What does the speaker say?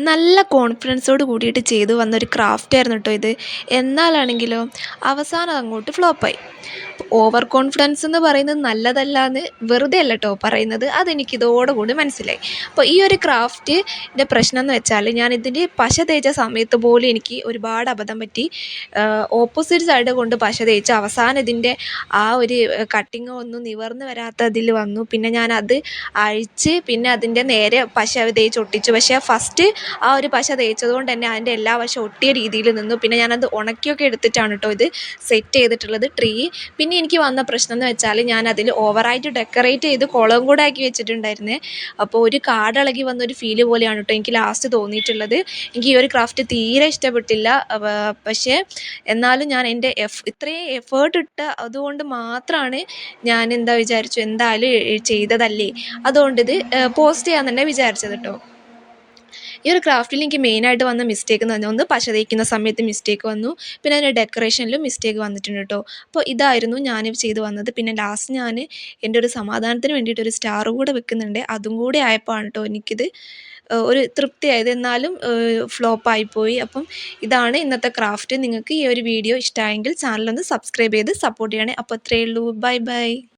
നല്ല കോൺഫിഡൻസോട് കൂടിയിട്ട് ചെയ്തു വന്നൊരു ക്രാഫ്റ്റായിരുന്നു കേട്ടോ ഇത്. എന്നാലാണെങ്കിലോ അവസാനം അങ്ങോട്ട് ഫ്ലോപ്പായി. ഓവർ കോൺഫിഡൻസ് എന്ന് പറയുന്നത് നല്ലതല്ല എന്ന് വെറുതെ അല്ല കേട്ടോ പറയുന്നത്, അതെനിക്ക് ഇതോടുകൂടി മനസ്സിലായി. അപ്പോൾ ഈ ഒരു ക്രാഫ്റ്റിൻ്റെ പ്രശ്നം എന്ന് വെച്ചാൽ ഞാൻ ഇതിൻ്റെ പശ തേച്ച സമയത്ത് പോലും എനിക്ക് ഒരുപാട് അബദ്ധം പറ്റി. ഓപ്പോസിറ്റ് സൈഡ് കൊണ്ട് പശ തേച്ച് അവസാനം ഇതിൻ്റെ ആ ഒരു കട്ടിങ് ഒന്നും നിവർന്ന് വരാത്തതിൽ വന്നു. പിന്നെ ഞാനത് അഴിച്ച് പിന്നെ അതിൻ്റെ നേരെ പശ തേച്ച് ഒട്ടിച്ചു. പക്ഷേ ഫസ്റ്റ് ആ ഒരു പശ തേച്ചത് കൊണ്ട് തന്നെ അതിൻ്റെ എല്ലാ വശം ഒട്ടിയ രീതിയിൽ നിന്നു. പിന്നെ ഞാനത് ഉണക്കിയൊക്കെ എടുത്തിട്ടാണ് കേട്ടോ ഇത് സെറ്റ് ചെയ്തിട്ടുള്ളത് ട്രീ. പിന്നെ എനിക്ക് വന്ന പ്രശ്നം എന്ന് വെച്ചാൽ ഞാൻ അതിൽ ഓവറായിട്ട് ഡെക്കറേറ്റ് ചെയ്ത് കുളവും കൂടെ ആക്കി വെച്ചിട്ടുണ്ടായിരുന്നേ. അപ്പോൾ ഒരു കാടിളകി വന്നൊരു ഫീല് പോലെയാണ് കേട്ടോ എനിക്ക് ലാസ്റ്റ് തോന്നിയിട്ടുള്ളത്. എനിക്ക് ഈ ഒരു ക്രാഫ്റ്റ് തീരെ ഇഷ്ടപ്പെട്ടില്ല. പക്ഷേ എന്നാലും ഞാൻ എൻ്റെ ഇത്രയും എഫേർട്ട് ഇട്ട അതുകൊണ്ട് മാത്രമാണ് ഞാൻ എന്താ വിചാരിച്ചു, എന്തായാലും ചെയ്തതല്ലേ, അതുകൊണ്ട് ഇത് പോസ്റ്റ് ചെയ്യാൻ തന്നെ വിചാരിച്ചത് കേട്ടോ. ഈ ഒരു ക്രാഫ്റ്റിൽ എനിക്ക് മെയിനായിട്ട് വന്ന മിസ്റ്റേക്ക് എന്ന് പറഞ്ഞാൽ, ഒന്ന് പശ തേക്കുന്ന സമയത്ത് മിസ്റ്റേക്ക് വന്നു, പിന്നെ അതിൻ്റെ ഡെക്കറേഷനിലും മിസ്റ്റേക്ക് വന്നിട്ടുണ്ട് കേട്ടോ. അപ്പോൾ ഇതായിരുന്നു ഞാൻ ചെയ്ത് വന്നത്. പിന്നെ ലാസ്റ്റ് ഞാൻ എൻ്റെ ഒരു സമാധാനത്തിന് വേണ്ടിയിട്ട് ഒരു സ്റ്റാർ കൂടെ വെക്കുന്നുണ്ട്. അതും കൂടെ ആയപ്പോഴാണ് കേട്ടോ എനിക്കിത് ഒരു തൃപ്തിയായത്. എന്നാലും ഫ്ലോപ്പായിപ്പോയി. അപ്പം ഇതാണ് ഇന്നത്തെ ക്രാഫ്റ്റ്. നിങ്ങൾക്ക് ഈ ഒരു വീഡിയോ ഇഷ്ടമായെങ്കിൽ ചാനലൊന്ന് സബ്സ്ക്രൈബ് ചെയ്ത് സപ്പോർട്ട് ചെയ്യണേ. അപ്പോൾ അത്രയേ ഉള്ളൂ. Bye bye.